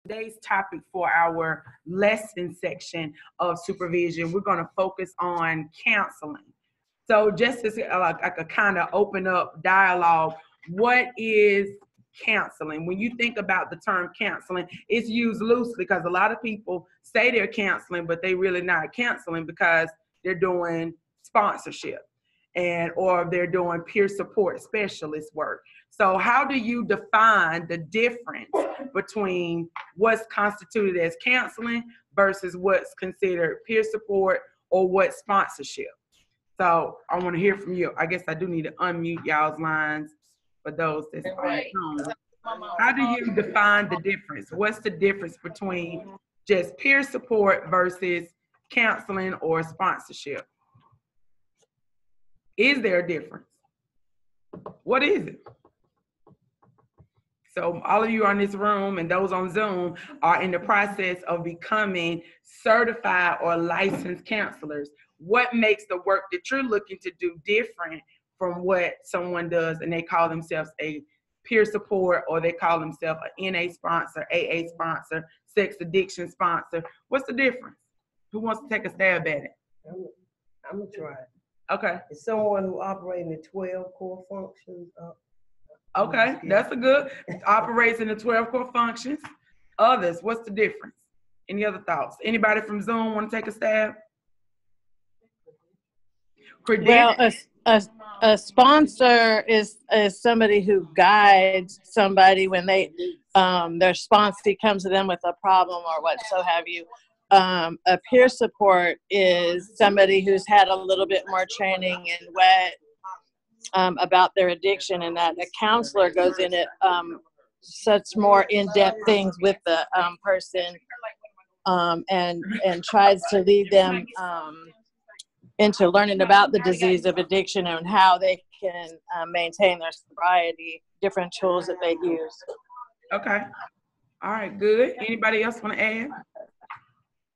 Today's topic for our lesson section of supervision, we're going to focus on counseling. So just as like a kind of open up dialogue, what is counseling? When you think about the term counseling, it's used loosely because a lot of people say they're counseling, but they really not counseling because they're doing sponsorship and or they're doing peer support specialist work. So how do you define the difference between what's constituted as counseling versus what's considered peer support or what sponsorship? So I want to hear from you. I guess I do need to unmute y'all's lines for those that's on the phone. How do you define the difference? What's the difference between just peer support versus counseling or sponsorship? Is there a difference? What is it? So all of you in this room and those on Zoom are in the process of becoming certified or licensed counselors. What makes the work that you're looking to do different from what someone does and they call themselves a peer support or they call themselves an NA sponsor, AA sponsor, sex addiction sponsor? What's the difference? Who wants to take a stab at it? I'm going to try it. Okay. It's someone who operates in the 12 core functions. Okay, that's a good. Operates in the 12 core functions. Others, what's the difference? Any other thoughts? Anybody from Zoom want to take a stab? Well, a sponsor is somebody who guides somebody when they their sponsor comes to them with a problem or what so have you. A peer support is somebody who's had a little bit more training and about their addiction, and that a counselor goes in it such more in-depth things with the person and tries to lead them into learning about the disease of addiction and how they can maintain their sobriety, different tools that they use. Okay. All right, good. Anybody else want to add?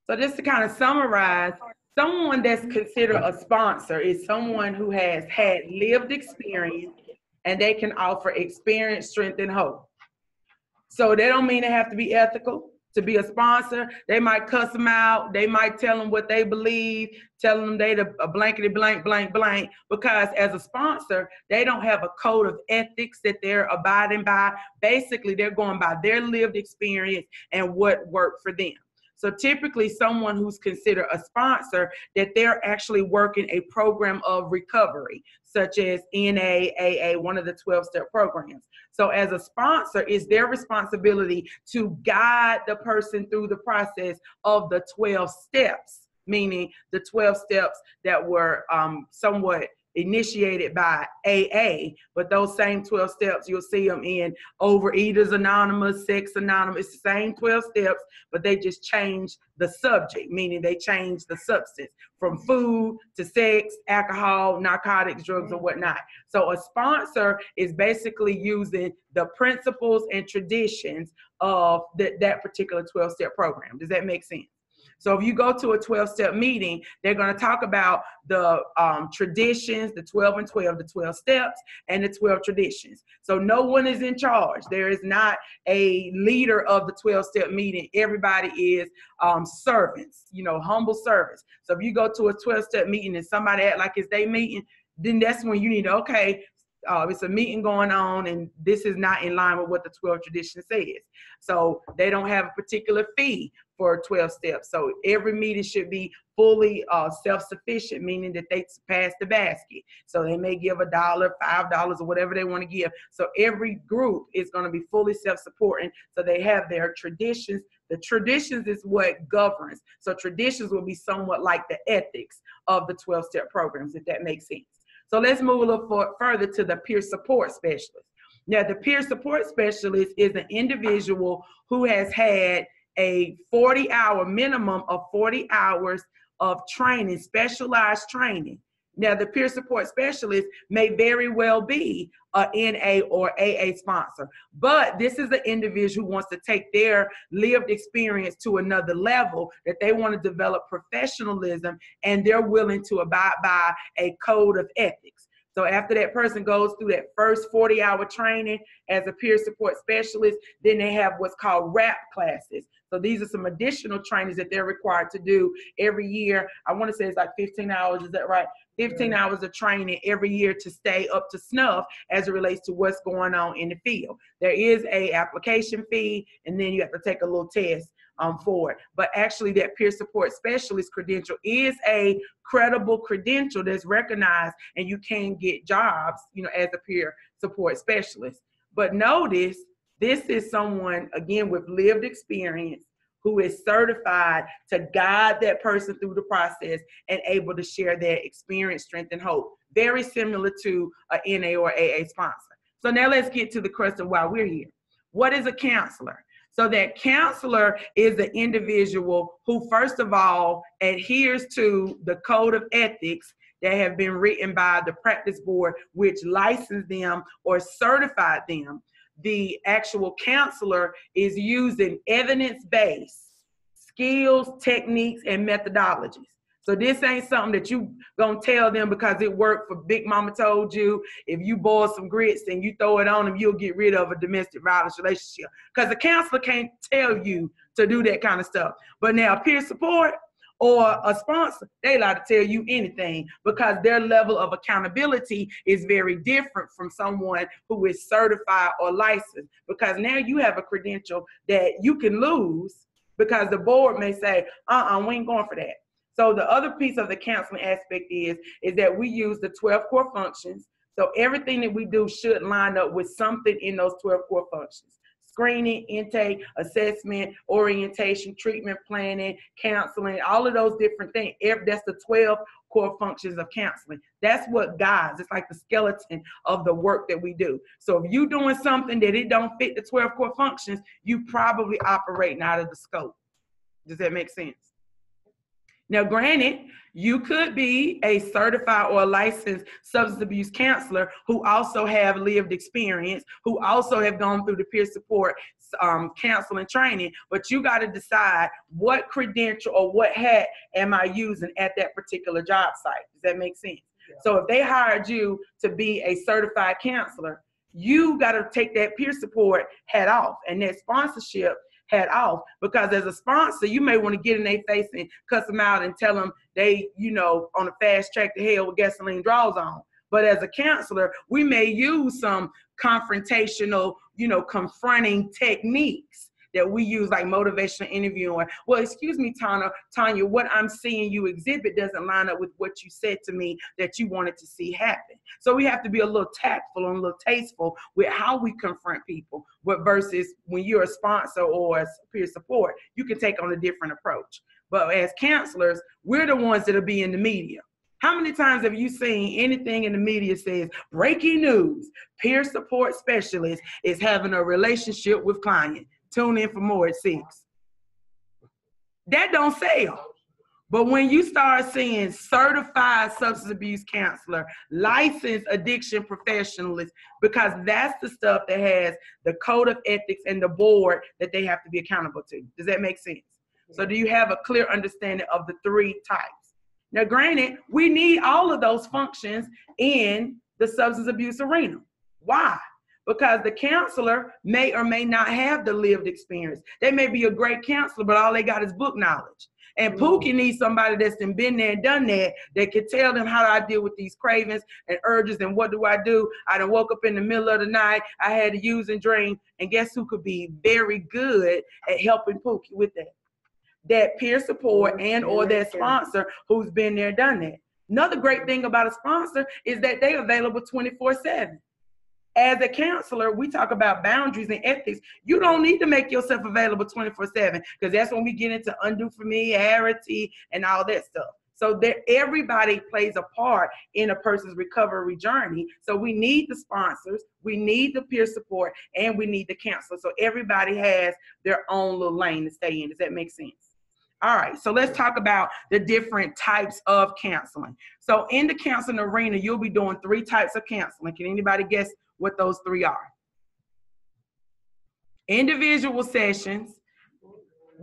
So just to kind of summarize, someone that's considered a sponsor is someone who has had lived experience and they can offer experience, strength, and hope. So they don't mean they have to be ethical to be a sponsor. They might cuss them out. They might tell them what they believe, telling them they a blankety blank, blank, blank, because as a sponsor, they don't have a code of ethics that they're abiding by. Basically, they're going by their lived experience and what worked for them. So typically someone who's considered a sponsor, that they're actually working a program of recovery, such as NA, AA, one of the 12-step programs. So as a sponsor, it's their responsibility to guide the person through the process of the 12 steps, meaning the 12 steps that were somewhat initiated by AA, but those same 12 steps, you'll see them in Overeaters Anonymous, Sex Anonymous. It's the same 12 steps, but they just change the subject, meaning they change the substance from food to sex, alcohol, narcotics, drugs, or whatnot. So a sponsor is basically using the principles and traditions of that particular 12-step program. Does that make sense? So if you go to a 12-step meeting, they're going to talk about the traditions, the 12 and 12, the 12 steps, and the 12 traditions. So no one is in charge. There is not a leader of the 12-step meeting. Everybody is servants, humble servants. So if you go to a 12-step meeting and somebody act like it's their meeting, then that's when you need to, okay, it's a meeting going on and this is not in line with what the 12 tradition says. So they don't have a particular fee for 12 steps. So every meeting should be fully self-sufficient, meaning that they pass the basket. So they may give $1, $5, or whatever they want to give. So every group is going to be fully self-supporting. So they have their traditions. The traditions is what governs. So traditions will be somewhat like the ethics of the 12-step programs, if that makes sense. So let's move a little further to the peer support specialist. Now, the peer support specialist is an individual who has had a 40-hour minimum of 40 hours of training, specialized training. Now, the peer support specialist may very well be a NA or AA sponsor, but this is an individual who wants to take their lived experience to another level, that they want to develop professionalism, and they're willing to abide by a code of ethics. So after that person goes through that first 40-hour training as a peer support specialist, then they have what's called WRAP classes. So these are some additional trainings that they're required to do every year. I want to say it's like 15 hours, is that right? 15 hours of training every year to stay up to snuff as it relates to what's going on in the field. There is a application fee, and then you have to take a little test for it. But actually that peer support specialist credential is a credible credential that's recognized, and you can get jobs, you know, as a peer support specialist. But notice, this is someone, again, with lived experience who is certified to guide that person through the process and able to share their experience, strength, and hope. Very similar to a NA or AA sponsor. So now let's get to the crux of why we're here. What is a counselor? So that counselor is the individual who, first of all, adheres to the code of ethics that have been written by the practice board, which licensed them or certified them. The actual counselor is using evidence-based skills, techniques, and methodologies. So this ain't something that you gonna tell them because it worked for Big Mama told you. If you boil some grits and you throw it on them, you'll get rid of a domestic violence relationship. Because the counselor can't tell you to do that kind of stuff. But now peer support or a sponsor, they allowed to tell you anything because their level of accountability is very different from someone who is certified or licensed. Because now you have a credential that you can lose because the board may say, we ain't going for that. So the other piece of the counseling aspect is that we use the 12 core functions. So everything that we do should line up with something in those 12 core functions. Screening, intake, assessment, orientation, treatment planning, counseling, all of those different things. That's the 12 core functions of counseling. That's what guides. It's like the skeleton of the work that we do. So if you're doing something that it don't fit the 12 core functions, you probably operating out of the scope. Does that make sense? Now, granted, you could be a certified or a licensed substance abuse counselor who also have lived experience, who also have gone through the peer support counseling training, but you got to decide what credential or what hat am I using at that particular job site. Does that make sense? Yeah. So if they hired you to be a certified counselor, you got to take that peer support hat off and that sponsorship hat off, because as a sponsor, you may want to get in their face and cuss them out and tell them they, you know, on a fast track to hell with gasoline draws on. But as a counselor, we may use some confrontational, you know, confronting techniques that we use, like motivational interviewing. Well, excuse me, Tanya, what I'm seeing you exhibit doesn't line up with what you said to me that you wanted to see happen. So we have to be a little tactful and a little tasteful with how we confront people, but versus when you're a sponsor or a peer support, you can take on a different approach. But as counselors, we're the ones that'll be in the media. How many times have you seen anything in the media says, breaking news, peer support specialist is having a relationship with client? Tune in for more at 6. That don't sell. But when you start seeing certified substance abuse counselor, licensed addiction professionalist, because that's the stuff that has the code of ethics and the board that they have to be accountable to. Does that make sense? So do you have a clear understanding of the 3 types? Now, granted, we need all of those functions in the substance abuse arena. Why? Because the counselor may or may not have the lived experience. They may be a great counselor, but all they got is book knowledge. And Pookie needs somebody that's been there and done that can tell them how do I deal with these cravings and urges and what do I do. I done woke up in the middle of the night, I had to use and drink, and guess who could be very good at helping Pookie with that? That peer support and or that sponsor who's been there, done that. Another great thing about a sponsor is that they're available 24/7. As a counselor, we talk about boundaries and ethics. You don't need to make yourself available 24/7, because that's when we get into undue familiarity and all that stuff. So everybody plays a part in a person's recovery journey. So we need the sponsors, we need the peer support, and we need the counselor. So everybody has their own little lane to stay in. Does that make sense? All right, so let's talk about the different types of counseling. So in the counseling arena, you'll be doing 3 types of counseling. Can anybody guess what those 3 are? Individual sessions,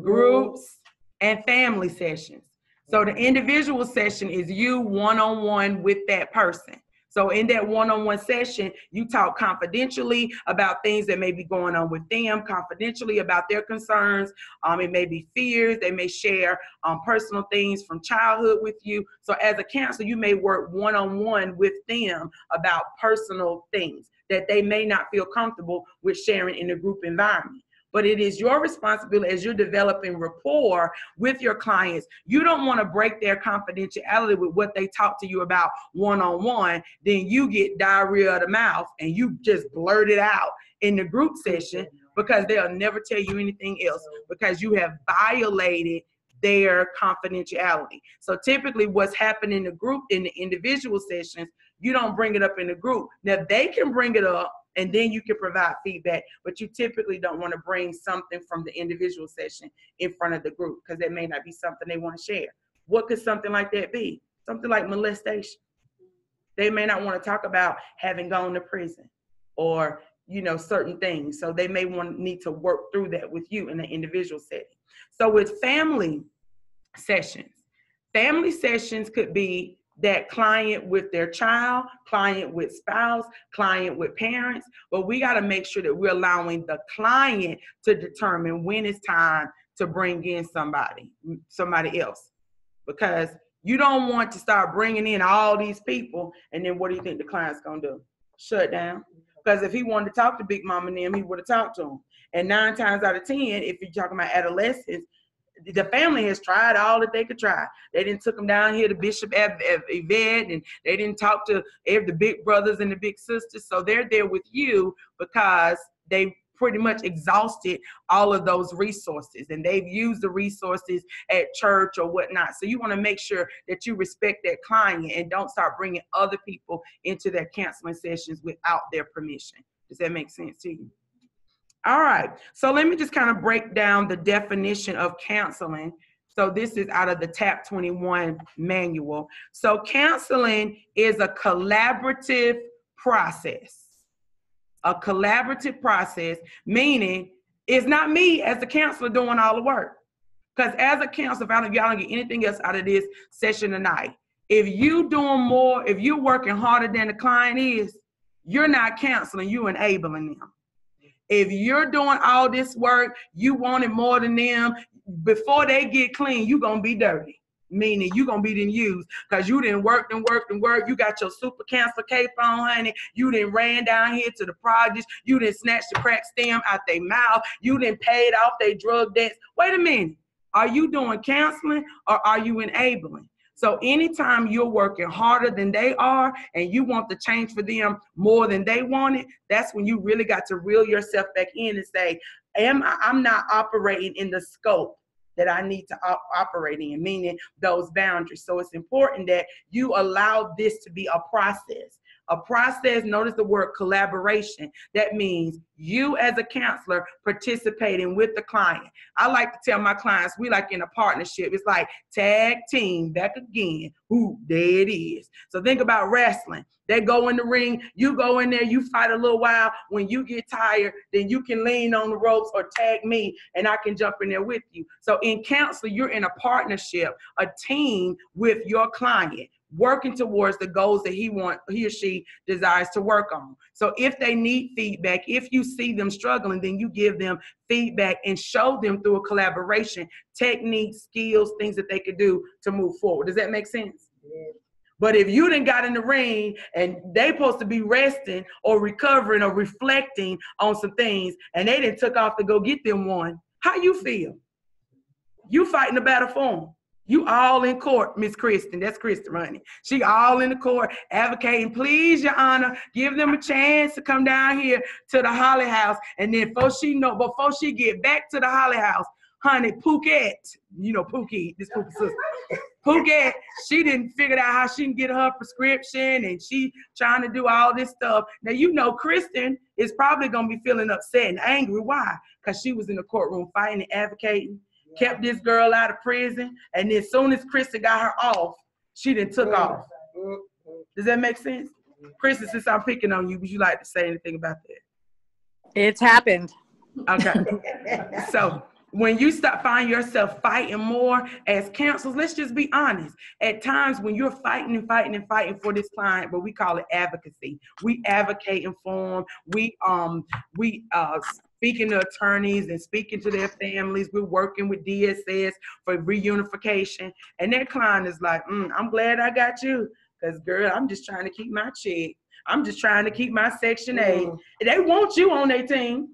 groups, and family sessions. So the individual session is you one-on-one with that person. So in that one-on-one session, you talk confidentially about things that may be going on with them, confidentially about their concerns. It may be fears. They may share personal things from childhood with you. So as a counselor, you may work one-on-one with them about personal things that they may not feel comfortable with sharing in a group environment. But it is your responsibility as you're developing rapport with your clients. You don't want to break their confidentiality with what they talk to you about one-on-one. Then you get diarrhea of the mouth and you just blurt it out in the group session because they'll never tell you anything else because you have violated their confidentiality. So typically what's happening in the group, in the individual sessions, you don't bring it up in the group. Now they can bring it up and then you can provide feedback, but you typically don't want to bring something from the individual session in front of the group because that may not be something they want to share. What could something like that be? Something like molestation. They may not want to talk about having gone to prison or, you know, certain things. So they may need to work through that with you in the individual setting. So with family sessions could be that client with their child, client with spouse, client with parents, but we got to make sure that we're allowing the client to determine when it's time to bring in somebody else, because you don't want to start bringing in all these people and then what do you think the client's going to do? Shut down. Because if he wanted to talk to Big Mama and them, he would have talked to them. And 9 times out of 10, if you're talking about adolescents, the family has tried all that they could try. They didn't took them down here to Bishop Yvette, and they didn't talk to the big brothers and the big sisters. So they're there with you because they pretty much exhausted all of those resources, and they've used the resources at church or whatnot. So you want to make sure that you respect that client and don't start bringing other people into their counseling sessions without their permission. Does that make sense to you? All right, so let me just kind of break down the definition of counseling. So this is out of the TAP 21 manual. So counseling is a collaborative process. A collaborative process, meaning it's not me as a counselor doing all the work. Because as a counselor, if y'all don't get anything else out of this session tonight, if you doing more, if you're working harder than the client is, you're not counseling, you're enabling them. If you're doing all this work, you want it more than them, before they get clean, you're going to be dirty. Meaning you're going to be then used because you didn't work and work and work. You got your super counselor cape on, honey. You didn't ran down here to the projects. You didn't snatch the crack stem out their mouth. You didn't paid off their drug debts. Wait a minute. Are you doing counseling or are you enabling? So anytime you're working harder than they are and you want the change for them more than they want it, that's when you really got to reel yourself back in and say, I'm not operating in the scope that I need to operate in, meaning those boundaries. So it's important that you allow this to be a process. A process, notice the word collaboration. That means you as a counselor participating with the client. I like to tell my clients, we like in a partnership. It's like tag team, back again. Ooh, there it is. So think about wrestling. They go in the ring, you go in there, you fight a little while. When you get tired, then you can lean on the ropes or tag me and I can jump in there with you. So in counseling, you're in a partnership, a team with your client, working towards the goals that he or she desires to work on. So if they need feedback, if you see them struggling, then you give them feedback and show them through a collaboration, techniques, skills, things that they could do to move forward. Does that make sense? Yeah. But if you done got in the ring and they supposed to be resting or recovering or reflecting on some things and they didn't took off to go get them one, how you feel? You fighting the battle for them. You all in court, Miss Kristen. That's Kristen, honey. She all in the court advocating, please, Your Honor, give them a chance to come down here to the Holly House. And then before she get back to the Holly House, honey, Phuket, you know Pookie, this Pookie sister. Phuket, she didn't figure out how she can get her prescription and she trying to do all this stuff. Now, you know, Kristen is probably going to be feeling upset and angry. Why? Because she was in the courtroom fighting and advocating. Kept this girl out of prison, and then as soon as Kristen got her off, she then took off. Does that make sense? Kristen, since I'm picking on you, would you like to say anything about that? It's happened. Okay. So when you find yourself fighting more as counselors, let's just be honest. At times when you're fighting and fighting and fighting for this client, but we call it advocacy. We advocating for them. We speaking to attorneys and speaking to their families. We're working with DSS for reunification. And that client is like, I'm glad I got you. Because, girl, I'm just trying to keep my check. I'm just trying to keep my Section 8. They want you on their team,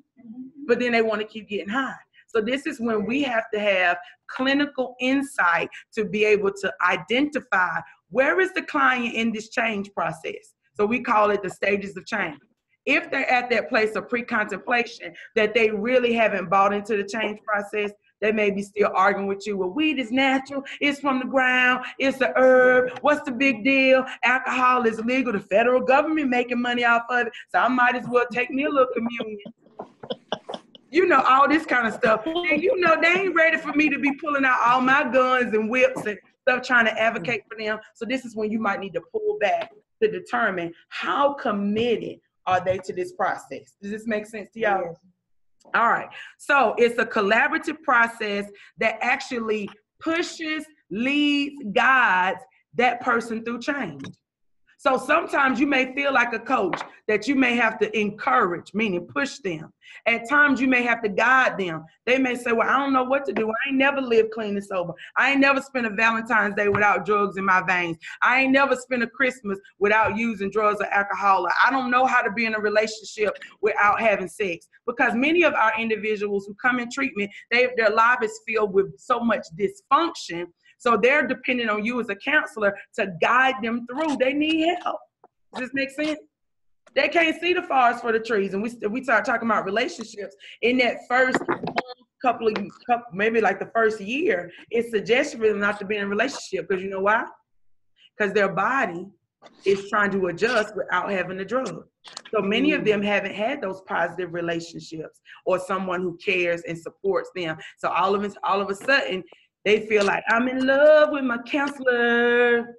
but then they want to keep getting high. So this is when we have to have clinical insight to be able to identify where is the client in this change process. So we call it the stages of change. If they're at that place of pre-contemplation that they really haven't bought into the change process, they may be still arguing with you. Well, weed is natural. It's from the ground. It's a herb. What's the big deal? Alcohol is legal. The federal government making money off of it. So I might as well take me a little communion. You know, all this kind of stuff. And you know, they ain't ready for me to be pulling out all my guns and whips and stuff trying to advocate for them. So this is when you might need to pull back to determine how committed are they to this process. Does this make sense to y'all? Yes. All right. So it's a collaborative process that actually pushes, leads, guides that person through change. So sometimes you may feel like a coach that you may have to encourage, meaning push them. At times you may have to guide them. They may say, well, I don't know what to do. I ain't never lived clean and sober. I ain't never spent a Valentine's Day without drugs in my veins. I ain't never spent a Christmas without using drugs or alcohol. I don't know how to be in a relationship without having sex. Because many of our individuals who come in treatment, their life is filled with so much dysfunction. So they're dependent on you as a counselor to guide them through. They need help. Does this make sense? They can't see the forest for the trees. And we start talking about relationships. In that first couple, maybe like the first year, it's suggested for them not to be in a relationship. Because you know why? Because their body is trying to adjust without having the drug. So many of them haven't had those positive relationships or someone who cares and supports them. So all of a sudden, they feel like, I'm in love with my counselor.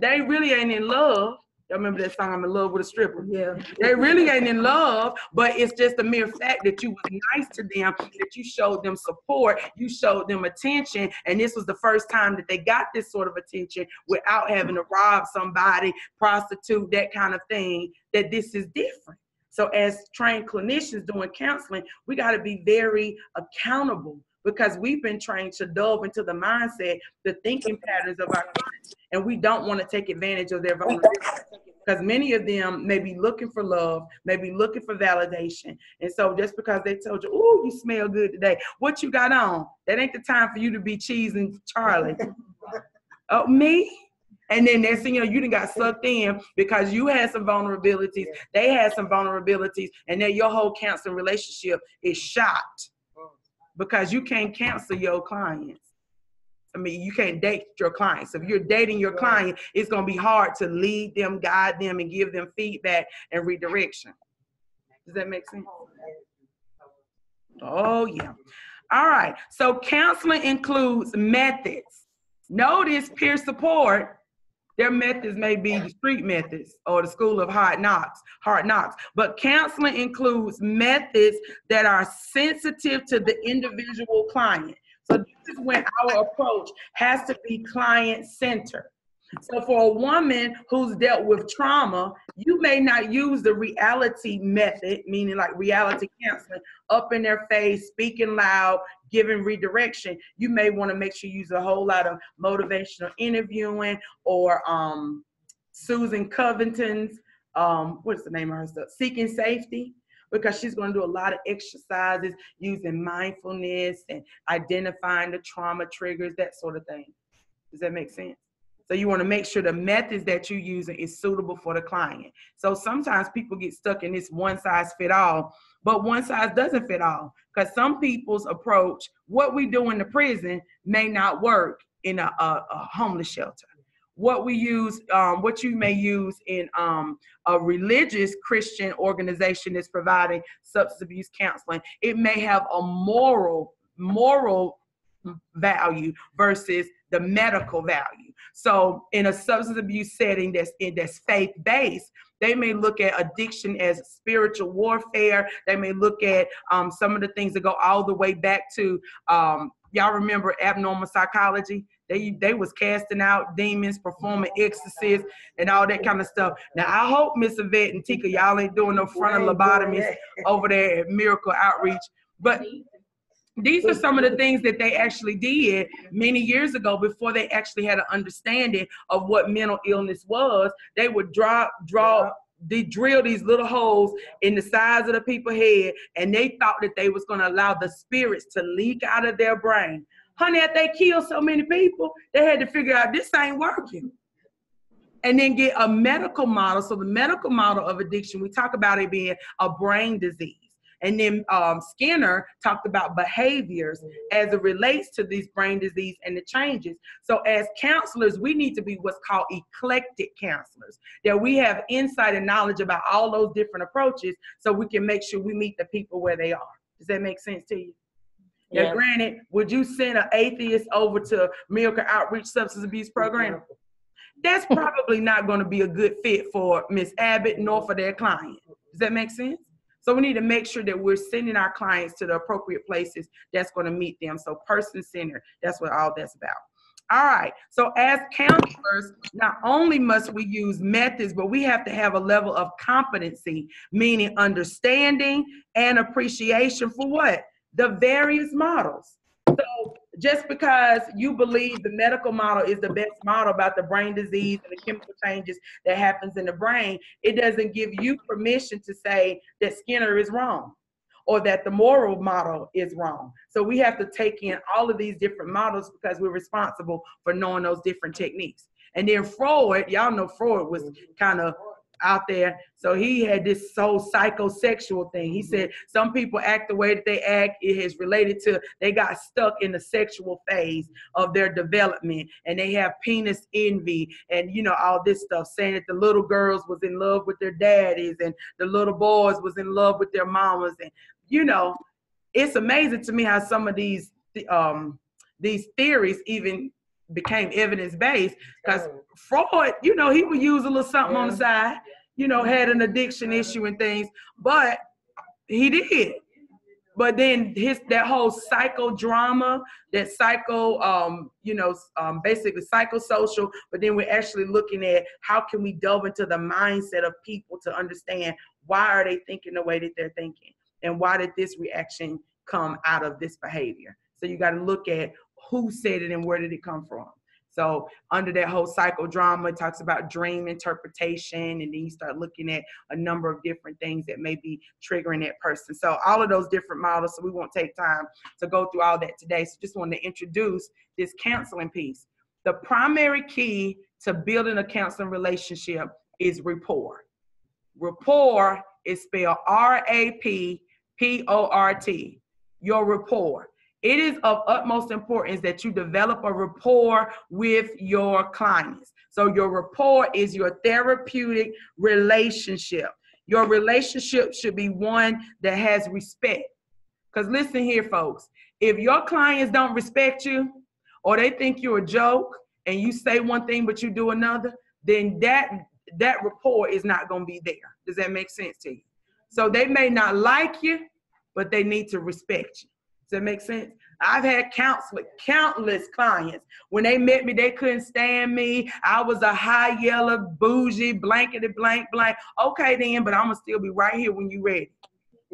They really ain't in love. Y'all remember that song, I'm in love with a stripper? Yeah. They really ain't in love, but it's just a mere fact that you was nice to them, that you showed them support, you showed them attention, and this was the first time that they got this sort of attention without having to rob somebody, prostitute, that kind of thing, that this is different. So as trained clinicians doing counseling, we gotta be very accountable because we've been trained to delve into the mindset, the thinking patterns of our clients, and we don't want to take advantage of their vulnerability because many of them may be looking for love, may be looking for validation. And so just because they told you, ooh, you smell good today, what you got on? That ain't the time for you to be cheesing Charlie. Oh, me? And then next thing you know, you done got sucked in because you had some vulnerabilities, they had some vulnerabilities, and then your whole counseling relationship is shot. Because you can't counsel your clients. I mean, you can't date your clients. If you're dating your client, it's going to be hard to lead them, guide them, and give them feedback and redirection. Does that make sense? Oh, yeah. All right. So counseling includes methods. Notice peer support. Their methods may be the street methods or the school of hard knocks. But counseling includes methods that are sensitive to the individual client. So this is when our approach has to be client-centered. So for a woman who's dealt with trauma, you may not use the reality method, meaning like reality counseling, up in their face, speaking loud, giving redirection. You may want to make sure you use a whole lot of motivational interviewing or Susan Covington's, what's the name of her stuff? Seeking Safety, because she's going to do a lot of exercises using mindfulness and identifying the trauma triggers, that sort of thing. Does that make sense? So you want to make sure the methods that you're using is suitable for the client. So sometimes people get stuck in this one size fit all, but one size doesn't fit all because some people's approach, what we do in the prison may not work in a homeless shelter. What we use, what you may use in a religious Christian organization that's providing substance abuse counseling, it may have a moral value versus the medical value. So in a substance abuse setting that's faith-based, They may look at addiction as spiritual warfare. They may look at some of the things that go all the way back to, y'all remember abnormal psychology? They was casting out demons, performing exorcisms, and all that kind of stuff. Now, I hope Miss Yvette and Tika, y'all ain't doing no frontal lobotomies over there at Miracle Outreach. But these are some of the things that they actually did many years ago before they actually had an understanding of what mental illness was. They would they drill these little holes in the sides of the people's head, and they thought that they was going to allow the spirits to leak out of their brain. Honey, if they killed so many people, they had to figure out this ain't working. And then get a medical model. So the medical model of addiction, we talk about it being a brain disease. And then Skinner talked about behaviors as it relates to these brain disease and the changes. So as counselors, we need to be what's called eclectic counselors, that we have insight and knowledge about all those different approaches so we can make sure we meet the people where they are. Does that make sense to you? Yeah. Now, granted, would you send an atheist over to Miracle Outreach Substance Abuse Program? That's probably not going to be a good fit for Miss Abbott nor for their client. Does that make sense? So we need to make sure that we're sending our clients to the appropriate places that's going to meet them. So person-centered, that's what all that's about. All right, so as counselors, not only must we use methods, but we have to have a level of competency, meaning understanding and appreciation for what? The various models. So just because you believe the medical model is the best model about the brain disease and the chemical changes that happens in the brain, it doesn't give you permission to say that Skinner is wrong or that the moral model is wrong. So we have to take in all of these different models because we're responsible for knowing those different techniques. And then Freud, y'all know Freud was kind of out there. So he had this whole psychosexual thing. He said some people act the way that they act. It is related to they got stuck in the sexual phase of their development, and they have penis envy and all this stuff, saying that the little girls was in love with their daddies and the little boys was in love with their mamas. And it's amazing to me how some of these theories even became evidence-based, because Freud, he would use a little something on the side, had an addiction issue and things, but he did. But then that whole psychodrama, that basically psychosocial, but then we're actually looking at how can we delve into the mindset of people to understand why are they thinking the way that they're thinking and why did this reaction come out of this behavior. So you got to look at who said it and where did it come from. So under that whole psychodrama, it talks about dream interpretation, and then you start looking at a number of different things that may be triggering that person. So all of those different models, so we won't take time to go through all that today. So just wanted to introduce this counseling piece. The primary key to building a counseling relationship is rapport. Rapport is spelled R-A-P-P-O-R-T, your rapport. It is of utmost importance that you develop a rapport with your clients. So your rapport is your therapeutic relationship. Your relationship should be one that has respect. Because listen here, folks, if your clients don't respect you or they think you're a joke and you say one thing but you do another, then that rapport is not going to be there. Does that make sense to you? So they may not like you, but they need to respect you. Does that make sense? I've had countless clients. When they met me, they couldn't stand me. I was a high yellow, bougie, blankety blank. Okay then, but I'm going to still be right here when you're ready.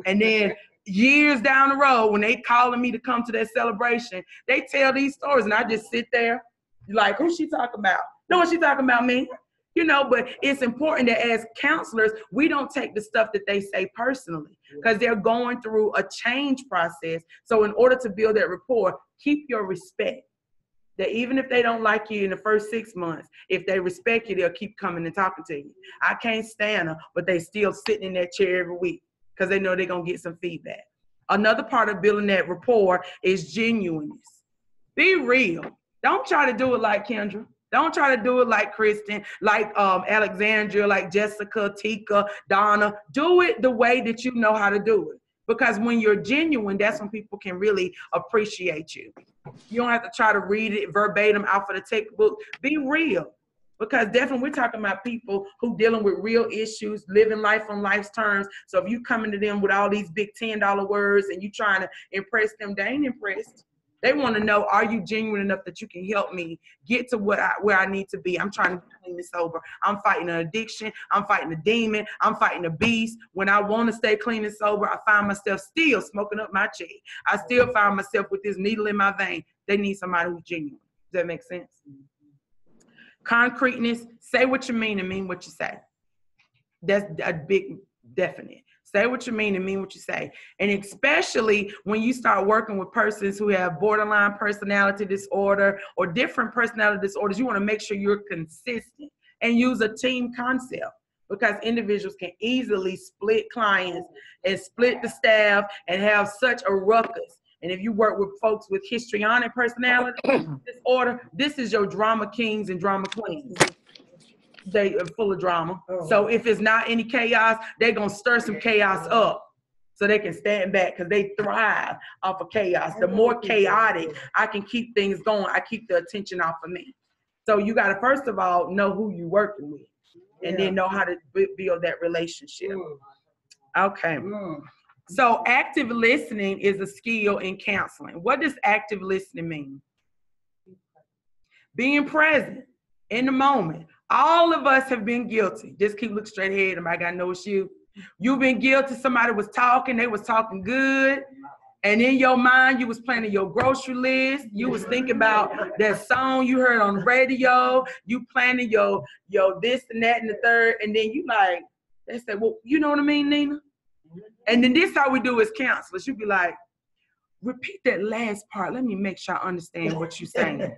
And then years down the road, when they calling me to come to their celebration, they tell these stories and I just sit there like, who's she talking about? No, she talking about me. But it's important that as counselors, we don't take the stuff that they say personally because they're going through a change process. So in order to build that rapport, keep your respect. That even if they don't like you in the first 6 months, if they respect you, they'll keep coming and talking to you. I can't stand her, but they still sitting in that chair every week because they know they're going to get some feedback. Another part of building that rapport is genuineness. Be real. Don't try to do it like Kendra. Don't try to do it like Kristen, like Alexandria, like Jessica, Tika, Donna. Do it the way that you know how to do it. Because when you're genuine, that's when people can really appreciate you. You don't have to try to read it verbatim out for the textbook. Be real. Because definitely we're talking about people who dealing with real issues, living life on life's terms. So if you coming to them with all these big $10 words and you trying to impress them, they ain't impressed. They want to know, are you genuine enough that you can help me get to where I need to be? I'm trying to be clean and sober. I'm fighting an addiction. I'm fighting a demon. I'm fighting a beast. When I want to stay clean and sober, I find myself still smoking up my cheek. I still find myself with this needle in my vein. They need somebody who's genuine. Does that make sense? Concreteness, say what you mean and mean what you say. That's a big definite. Say what you mean and mean what you say. And especially when you start working with persons who have borderline personality disorder or different personality disorders, you want to make sure you're consistent and use a team concept, because individuals can easily split clients and split the staff and have such a ruckus. And if you work with folks with histrionic personality disorder, this is your drama kings and drama queens. They are full of drama. Oh. So if it's not any chaos, they're going to stir some chaos up so they can stand back, because they thrive off of chaos. The more chaotic I can keep things going, I keep the attention off of me. So you got to, first of all, know who you're working with and then know how to build that relationship. Okay. So active listening is a skill in counseling. What does active listening mean? Being present in the moment. All of us have been guilty. Just keep looking straight ahead. And I got no issue. You've been guilty. Somebody was talking. They was talking good. And in your mind, you was planning your grocery list. You was thinking about that song you heard on the radio. You planning your this and that and the third. And then you like, they said, well, you know what I mean, Nina? And then this how we do as counselors. You be like, repeat that last part. Let me make sure I understand what you're saying.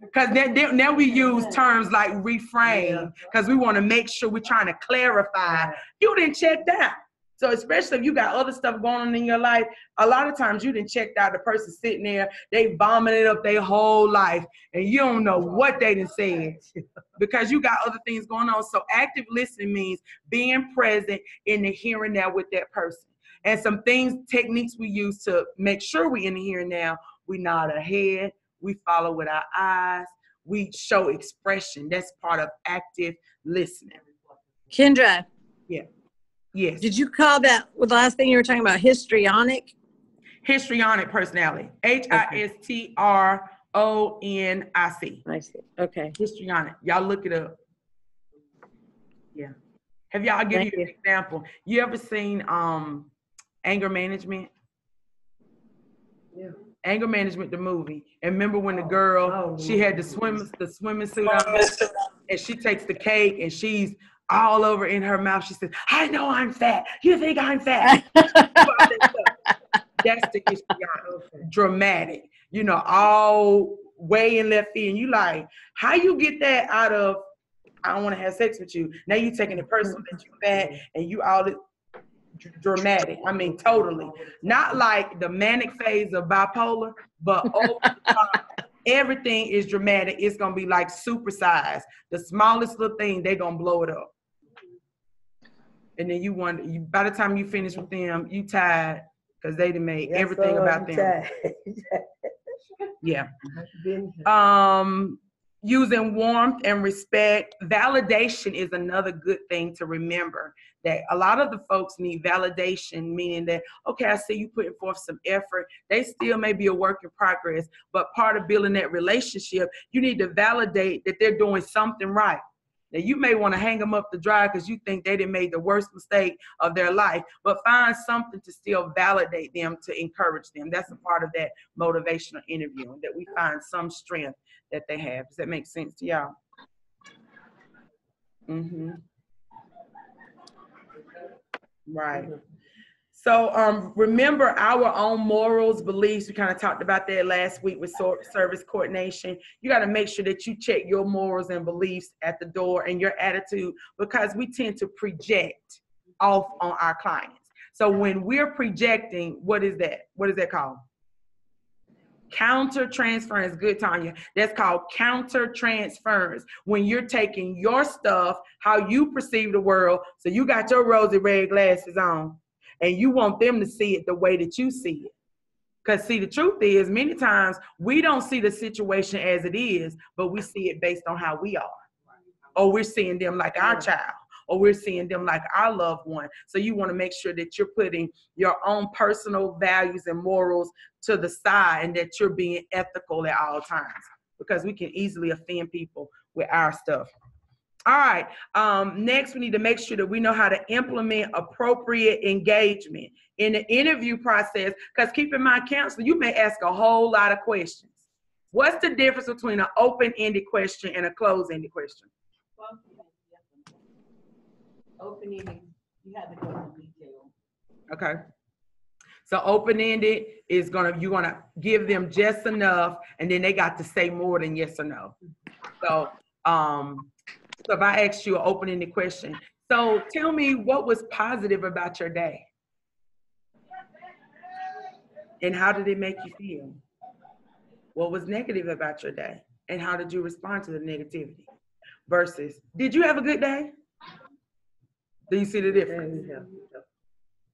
Because now we use terms like reframe, because we want to make sure we're trying to clarify. You didn't check that. So especially if you got other stuff going on in your life, a lot of times you didn't check out the person sitting there, they vomited up their whole life, and you don't know what they done said because you got other things going on. So active listening means being present in the here and now with that person. And some techniques we use to make sure we're in the here and now: we nod our head, we follow with our eyes, we show expression. That's part of active listening. Kendra. Yeah. Yes. Did you call that the last thing you were talking about histrionic? Histrionic personality. Histrionic. I see. Okay. Histrionic. Y'all look it up. Yeah. Have y'all give you an example? You ever seen Anger Management? Yeah. Anger Management, the movie. And remember when the girl, she had the swimming suit on, and she takes the cake and she's all over in her mouth. She says, I know I'm fat. You think I'm fat? That's the histrionic. Dramatic. You know, all way in left field. And you like, how you get that out of, I don't want to have sex with you. Now you taking it personal that you fat and you all dramatic. I mean, totally. Not like the manic phase of bipolar, but over the top. Everything is dramatic. It's going to be like supersized. The smallest little thing, they're going to blow it up. And then you wonder, by the time you finish with them, you tired because they done made everything about them. Yeah. Using warmth and respect. Validation is another good thing to remember. That a lot of the folks need validation, meaning that, okay, I see you putting forth some effort. They still may be a work in progress, but part of building that relationship, you need to validate that they're doing something right. Now, you may want to hang them up to dry because you think they done made the worst mistake of their life, but find something to still validate them, to encourage them. That's a part of that motivational interviewing, that we find some strength that they have. Does that make sense to y'all? Mm-hmm. Right. So remember our own morals, beliefs. We kind of talked about that last week with service coordination. You got to make sure that you check your morals and beliefs at the door and your attitude, because we tend to project off on our clients. So when we're projecting, what is that? What is that called? Counter transference. Good, Tanya. That's called counter transference. When you're taking your stuff, how you perceive the world. So you got your rosy red glasses on, and you want them to see it the way that you see it. Because see, the truth is, many times we don't see the situation as it is, but we see it based on how we are. or we're seeing them like our child, or we're seeing them like our loved one. So you want to make sure that you're putting your own personal values and morals to the side, and that you're being ethical at all times, because we can easily offend people with our stuff. All right. Next, we need to make sure that we know how to implement appropriate engagement in the interview process, because keep in mind, counselor, you may ask a whole lot of questions. What's the difference between an open-ended question and a closed-ended question? Open-ended, you have to go into detail. Okay. So open-ended is you're gonna give them just enough, and then they got to say more than yes or no. So, so if I asked you an open-ended question, so tell me what was positive about your day, and how did it make you feel? What was negative about your day, and how did you respond to the negativity? Versus, did you have a good day? Do you see the difference? Yeah.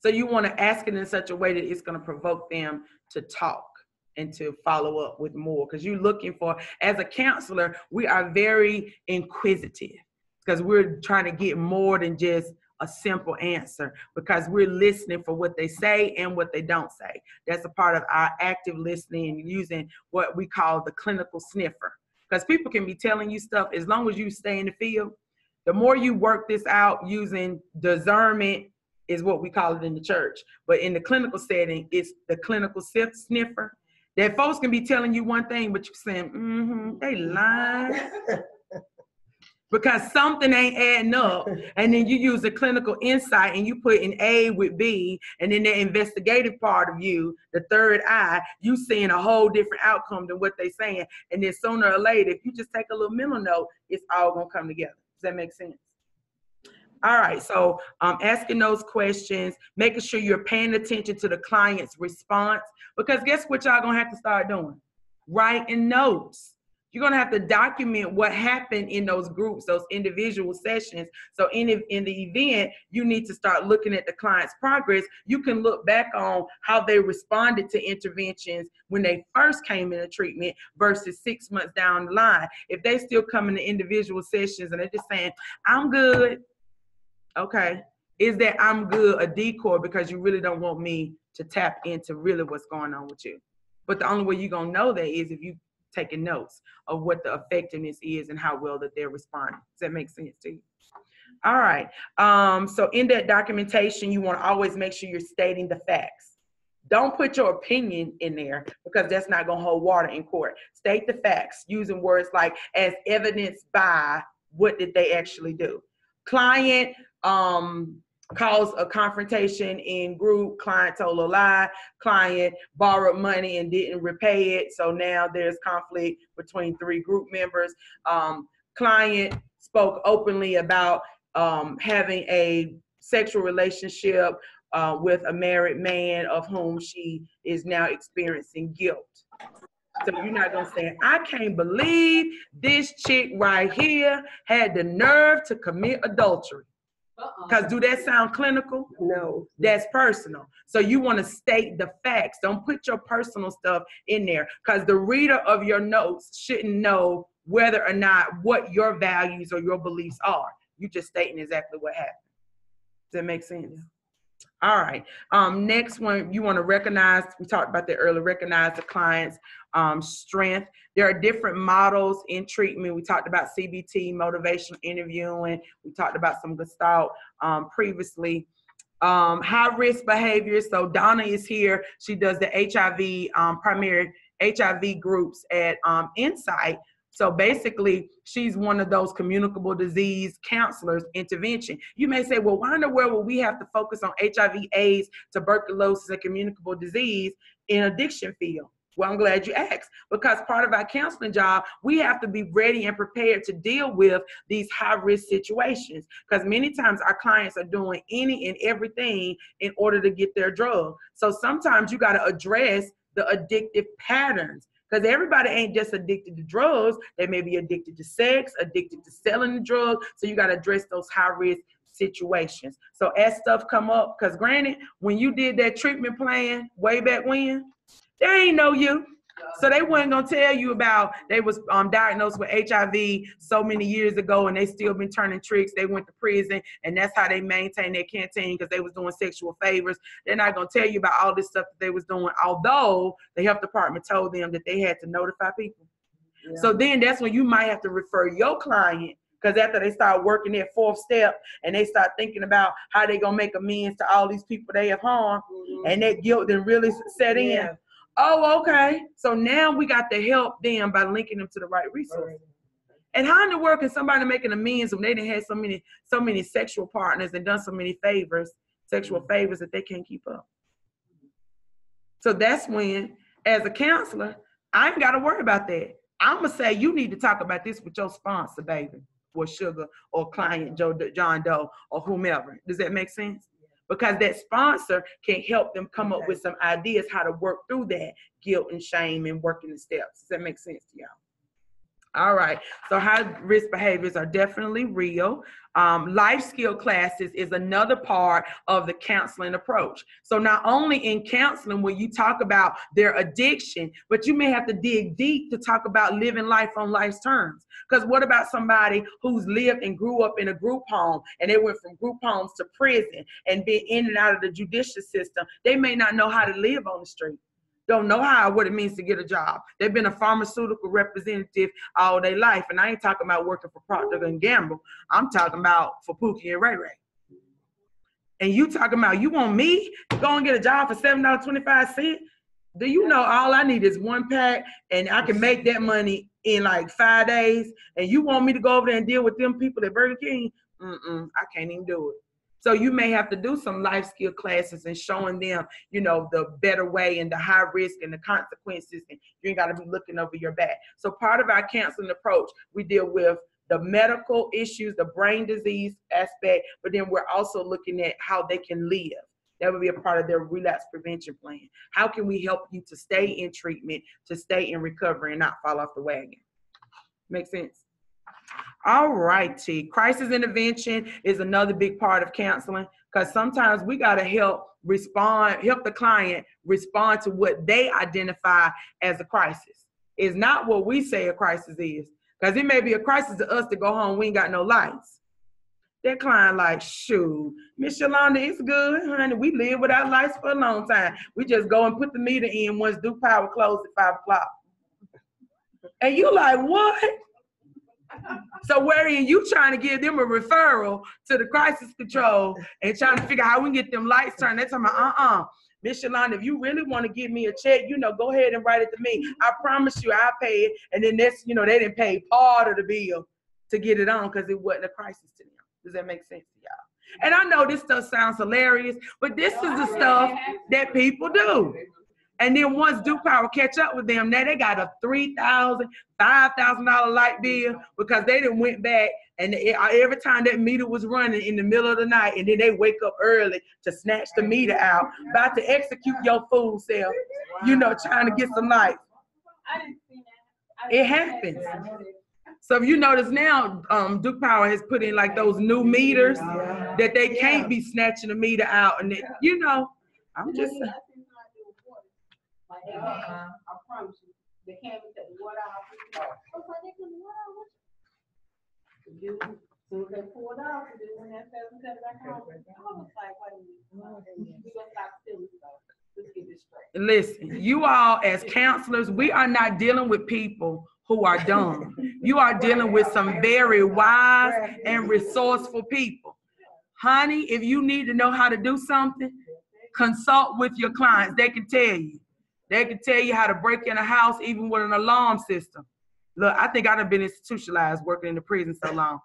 So you want to ask it in such a way that it's going to provoke them to talk and to follow up with more. Because you're looking for, as a counselor, we are very inquisitive, because we're trying to get more than just a simple answer, because we're listening for what they say and what they don't say. That's a part of our active listening, using what we call the clinical sniffer. Because people can be telling you stuff, as long as you stay in the field. The more you work this out using discernment, is what we call it in the church. But in the clinical setting, it's the clinical sniffer. That folks can be telling you one thing, but you're saying, they lying. Because something ain't adding up. And then you use the clinical insight and you put in A with B, and then the investigative part of you, the third eye, you seeing a whole different outcome than what they're saying. And then sooner or later, if you just take a little mental note, it's all gonna come together. Does that make sense? All right, so asking those questions, making sure you're paying attention to the client's response, because guess what y'all gonna have to start doing? Writing notes. You're gonna have to document what happened in those groups, those individual sessions. So in the event, you need to start looking at the client's progress. You can look back on how they responded to interventions when they first came into treatment versus 6 months down the line. If they still come into individual sessions and they're just saying, I'm good, okay, is that I'm good a decoy because you really don't want me to tap into really what's going on with you? But the only way you're gonna know that is if you taking notes of what the effectiveness is and how well that they're responding. Does that make sense to you? All right. So in that documentation, you want to always make sure you're stating the facts. Don't put your opinion in there, because that's not going to hold water in court. State the facts using words like as evidenced by, what did they actually do? Client caused a confrontation in group, client told a lie, client borrowed money and didn't repay it, so now there's conflict between 3 group members. Client spoke openly about having a sexual relationship with a married man of whom she is now experiencing guilt. So you're not gonna say, I can't believe this chick right here had the nerve to commit adultery. Because do that sound clinical? No. That's personal. So you want to state the facts. Don't put your personal stuff in there, because the reader of your notes shouldn't know whether or not what your values or your beliefs are. You just stating exactly what happened. Does that make sense? All right. Next one, you want to recognize, we talked about that earlier, recognize the client's strength. There are different models in treatment. We talked about CBT, motivational interviewing. We talked about some Gestalt previously. High risk behaviors. So Donna is here. She does the HIV, primary HIV groups at Insight. So basically, she's one of those communicable disease counselors intervention. You may say, well, why in the world would we have to focus on HIV, AIDS, tuberculosis, and communicable disease in addiction field? Well, I'm glad you asked, because part of our counseling job, we have to be ready and prepared to deal with these high-risk situations, because many times our clients are doing any and everything in order to get their drug. So sometimes you got to address the addictive patterns, because everybody ain't just addicted to drugs. They may be addicted to sex, addicted to selling the drug. So you got to address those high-risk situations. So as stuff come up, because granted, when you did that treatment plan way back when, they ain't know you. So they weren't gonna tell you about they was diagnosed with HIV so many years ago and they still been turning tricks. They went to prison and that's how they maintained their canteen because they was doing sexual favors. They're not gonna tell you about all this stuff that they was doing, although the health department told them that they had to notify people. Yeah. So then that's when you might have to refer your client, because after they start working their fourth step and they start thinking about how they gonna make amends to all these people they have harmed, and that guilt then really set in. Yeah. Oh, okay. So now we got to help them by linking them to the right resources. And how in the world can somebody make an amends when they done had so many sexual partners and done so many sexual favors that they can't keep up? So that's when, as a counselor, I ain't got to worry about that. I'm gonna say you need to talk about this with your sponsor, baby, or Sugar, or client John Doe, or whomever. Does that make sense? Because that sponsor can help them come up with some ideas how to work through that guilt and shame and working the steps. Does that make sense to y'all? All right, so high risk behaviors are definitely real. Life skill classes is another part of the counseling approach. So not only in counseling when you talk about their addiction, but you may have to dig deep to talk about living life on life's terms. Because what about somebody who's lived and grew up in a group home and they went from group homes to prison and been in and out of the judicial system? They may not know how to live on the street. Don't know what it means to get a job. They've been a pharmaceutical representative all their life. And I ain't talking about working for Procter & Gamble. I'm talking about for Pookie and Ray Ray. And you talking about, you want me to go and get a job for $7.25? Do you know all I need is one pack and I can make that money in like 5 days? And you want me to go over there and deal with them people at Burger King? I can't even do it. So you may have to do some life skill classes and showing them, you know, the better way and the high risk and the consequences, and you ain't got to be looking over your back. So part of our counseling approach, we deal with the medical issues, the brain disease aspect, but then we're also looking at how they can live. That would be a part of their relapse prevention plan. How can we help you to stay in treatment, to stay in recovery and not fall off the wagon? Make sense? All righty. Crisis intervention is another big part of counseling, because sometimes we got to help the client respond to what they identify as a crisis. It's not what we say a crisis is, because it may be a crisis to us to go home, we ain't got no lights. That client like, shoot, Miss Yolanda, it's good, honey. We live without lights for a long time. We just go and put the meter in once Duke Power closed at 5 o'clock. And you like, what? So where are you trying to give them a referral to the crisis control and trying to figure out how we can get them lights turned? They're talking about, Miss Yolanda, if you really want to give me a check, you know, go ahead and write it to me. I promise you I'll pay it. And then that's, you know, they didn't pay part of the bill to get it on because it wasn't a crisis to them. Does that make sense to y'all? And I know this stuff sounds hilarious, but this is the stuff that people do. And then once Duke Power catch up with them, now they got a $3,000, $5,000 light bill because they done went back and every time that meter was running in the middle of the night, and then they wake up early to snatch the meter out, about to execute your fool self, you know, trying to get some light. It happens. So if you notice now, Duke Power has put in like those new meters that they can't be snatching the meter out, and you know, I'm just saying. I promise you, they can't even take the water out. I was like, they couldn't water out. Soon as they pulled out, and then when that fell cut back out, I was like, wait a minute, we gonna stop stealing stuff. Let's get this straight. Listen, you all as counselors, we are not dealing with people who are dumb. You are dealing with some very wise and resourceful people. Honey, if you need to know how to do something, consult with your clients. They can tell you. They can tell you how to break in a house even with an alarm system. Look, I think I've been institutionalized working in the prison so long.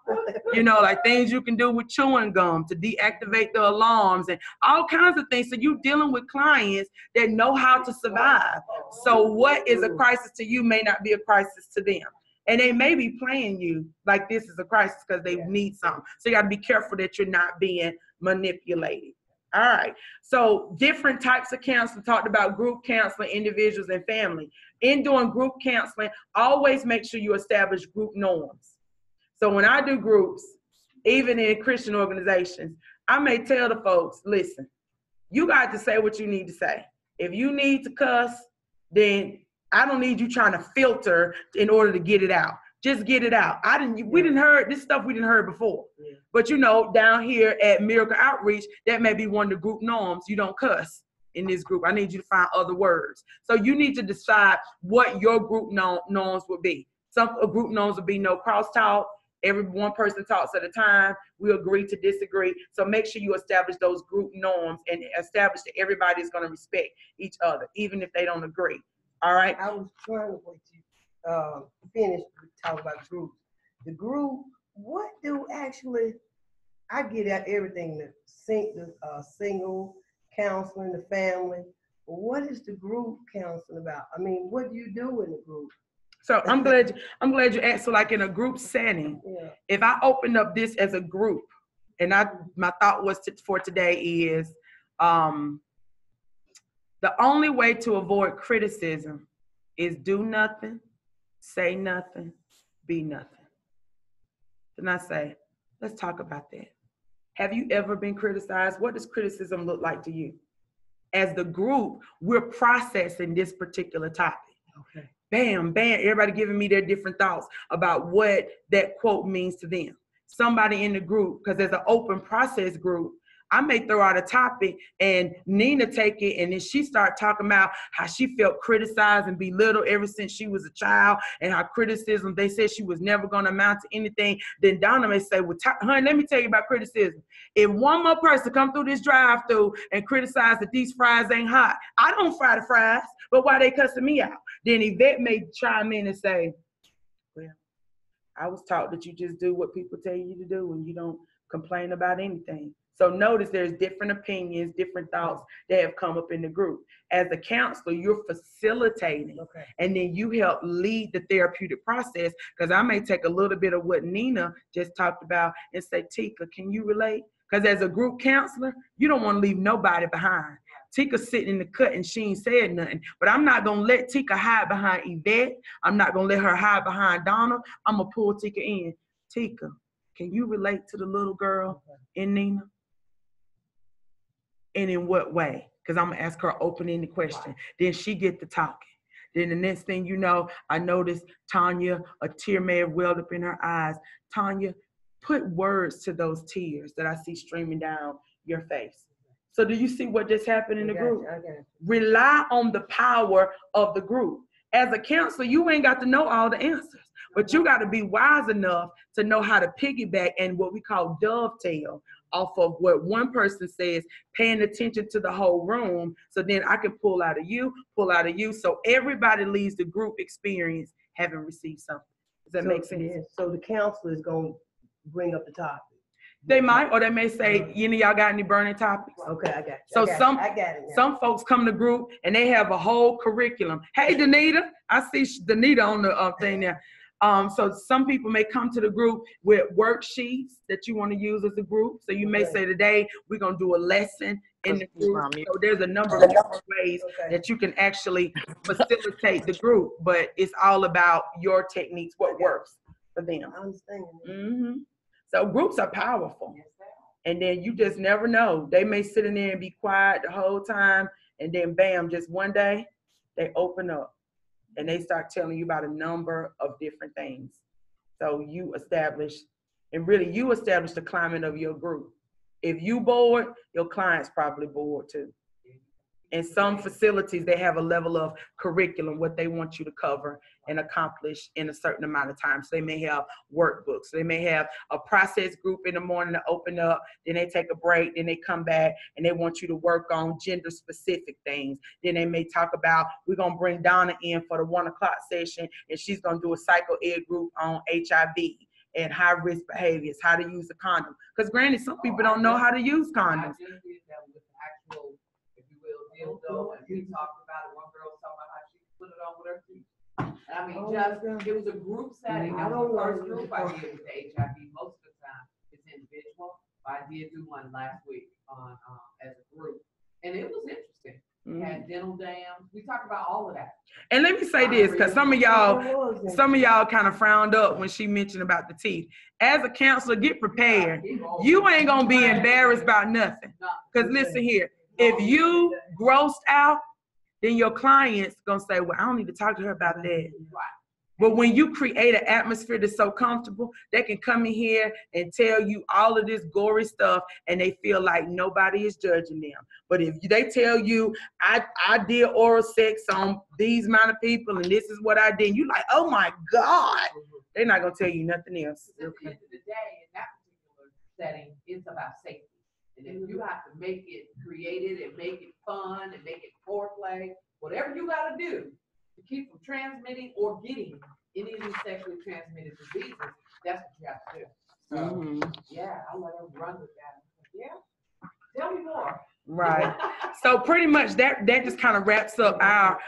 You know, like things you can do with chewing gum to deactivate the alarms and all kinds of things. So you're dealing with clients that know how to survive. So what is a crisis to you may not be a crisis to them. And they may be playing you like this is a crisis because they need something. So you got to be careful that you're not being manipulated. All right, so different types of counseling, talked about group counseling, individuals and family. In doing group counseling, always make sure you establish group norms. So when I do groups, even in Christian organizations, I may tell the folks, listen, you got to say what you need to say. If you need to cuss, then I don't need you trying to filter in order to get it out. Just get it out. We didn't heard this stuff we didn't heard before. Yeah. But you know, down here at Miracle Outreach, that may be one of the group norms. You don't cuss in this group. I need you to find other words. So you need to decide what your group norms would be. Some group norms would be no crosstalk. Every one person talks at a time. We agree to disagree. So make sure you establish those group norms and establish that everybody is going to respect each other, even if they don't agree. All right? I was trying to wait to finish talking about groups. The group, what do actually, I get at everything, the single counseling, the family. What is the group counseling about? I mean, what do you do in the group? So I'm glad you asked. So like in a group setting, if I opened up this as a group, and my thought was for today is the only way to avoid criticism is do nothing, say nothing, be nothing. Then I say, let's talk about that. Have you ever been criticized? What does criticism look like to you? As the group, we're processing this particular topic. Okay. Bam, bam, everybody giving me their different thoughts about what that quote means to them. Somebody in the group, because there's an open process group, I may throw out a topic and Nina take it and then she start talking about how she felt criticized and belittled ever since she was a child and how criticism, they said she was never going to amount to anything. Then Donna may say, well, honey, let me tell you about criticism. If one more person come through this drive-through and criticize that these fries ain't hot, I don't fry the fries, but why they cussing me out? Then Yvette may chime in and say, well, I was taught that you just do what people tell you to do and you don't complain about anything. So notice there's different opinions, different thoughts that have come up in the group. As a counselor, you're facilitating, and then you help lead the therapeutic process, because I may take a little bit of what Nina just talked about and say, Tika, can you relate? Because as a group counselor, you don't want to leave nobody behind. Tika's sitting in the cut and she ain't said nothing. But I'm not going to let Tika hide behind Yvette. I'm not going to let her hide behind Donna. I'm going to pull Tika in. Tika, can you relate to the little girl in Nina? And in what way? Because I'm going to ask her an open-ended question. Then she get to talking. Then the next thing you know, I noticed Tanya, a tear may have welled up in her eyes. Tanya, put words to those tears that I see streaming down your face. So do you see what just happened in the group? Rely on the power of the group. As a counselor, you ain't got to know all the answers, but you got to be wise enough to know how to piggyback and what we call dovetail off of what one person says, paying attention to the whole room. So then I can pull out of you. So everybody leaves the group experience having received something. Does that make sense? Yeah, so the counselor is going to bring up the topic. They might, or they may say, y'all got any burning topics? Okay, I got you. So I got it now. Some folks come to group and they have a whole curriculum. Hey, Danita, I see Danita on the thing there. So some people may come to the group with worksheets that you want to use as a group. So you may say today we're going to do a lesson in the group. So there's a number of different ways that you can actually facilitate the group, but it's all about your techniques, what works for them. I understand. Mm-hmm. So groups are powerful. And then you just never know. They may sit in there and be quiet the whole time, and then bam, just one day they open up. And they start telling you about a number of different things. So you establish the climate of your group. If you bored, your client's probably bored too. In some facilities, they have a level of curriculum, what they want you to cover and accomplish in a certain amount of time. So they may have workbooks. They may have a process group in the morning to open up. Then they take a break. Then they come back and they want you to work on gender specific things. Then they may talk about, we're going to bring Donna in for the 1 o'clock session and she's going to do a psycho ed group on HIV and high risk behaviors, how to use a condom. Because granted, some people don't know how to use condoms. And we talked about it. One girl was talking about how she put it on with her feet. I mean, it was a group setting. That was the first group I did with the HIV. Most of the time, it's individual. I did do one last week on as a group, and it was interesting. We had dental dams. We talked about all of that. And let me say this, because some of y'all kind of frowned up when she mentioned about the teeth. As a counselor, get prepared. You ain't gonna be embarrassed about nothing. Because listen here. If you grossed out then your client's gonna say, well, I don't need to talk to her about that. But when you create an atmosphere that's so comfortable, they can come in here and tell you all of this gory stuff and they feel like nobody is judging them. But if they tell you, I did oral sex on these amount of people and this is what I did, you like, oh my God. They're not gonna tell you nothing else. At the end of the day, in that particular setting, it's about safety. And if you have to make it creative and make it fun and make it foreplay, whatever you gotta do to keep from transmitting or getting any of these sexually transmitted diseases, that's what you have to do. So, yeah, I'll let them run with that. Yeah, tell me more. Right. So pretty much that just kind of wraps up our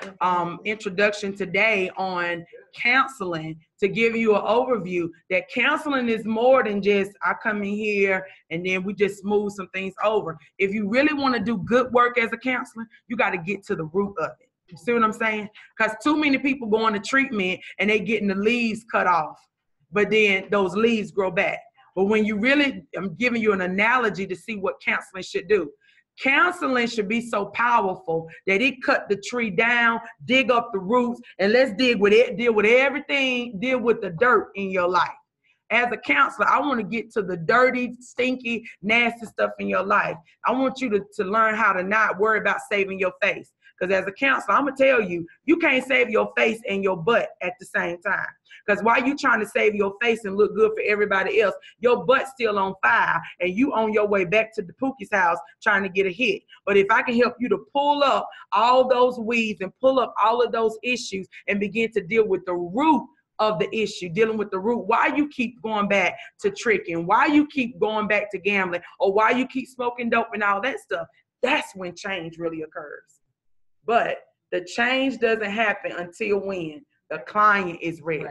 introduction today on counseling, to give you an overview that counseling is more than just I come in here and then we just smooth some things over. If you really want to do good work as a counselor, you got to get to the root of it. You see what I'm saying? Because too many people go into treatment and they getting the leaves cut off, but then those leaves grow back. But when you really, I'm giving you an analogy to see what counseling should do. Counseling should be so powerful that it cut the tree down, dig up the roots, and let's deal with everything, deal with the dirt in your life. As a counselor, I want to get to the dirty, stinky, nasty stuff in your life. I want you to learn how to not worry about saving your face. Because as a counselor, I'm going to tell you, you can't save your face and your butt at the same time. Because while you trying to save your face and look good for everybody else, your butt's still on fire and you on your way back to the Pookie's house trying to get a hit. But if I can help you to pull up all those weeds and pull up all of those issues and begin to deal with the root of the issue, dealing with the root, why you keep going back to tricking, why you keep going back to gambling, or why you keep smoking dope and all that stuff, that's when change really occurs. But the change doesn't happen until when the client is ready.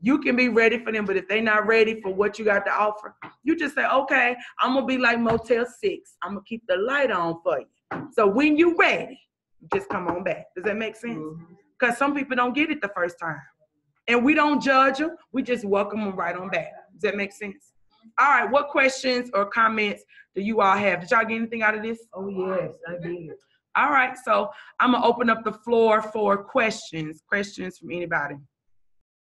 You can be ready for them, but if they're not ready for what you got to offer, you just say, okay, I'm going to be like Motel 6. I'm going to keep the light on for you. So when you're ready, just come on back. Does that make sense? Because some people don't get it the first time. And we don't judge them. We just welcome them right on back. Does that make sense? All right, what questions or comments do you all have? Did y'all get anything out of this? Oh, yes, I did. All right, so I'm going to open up the floor for questions from anybody.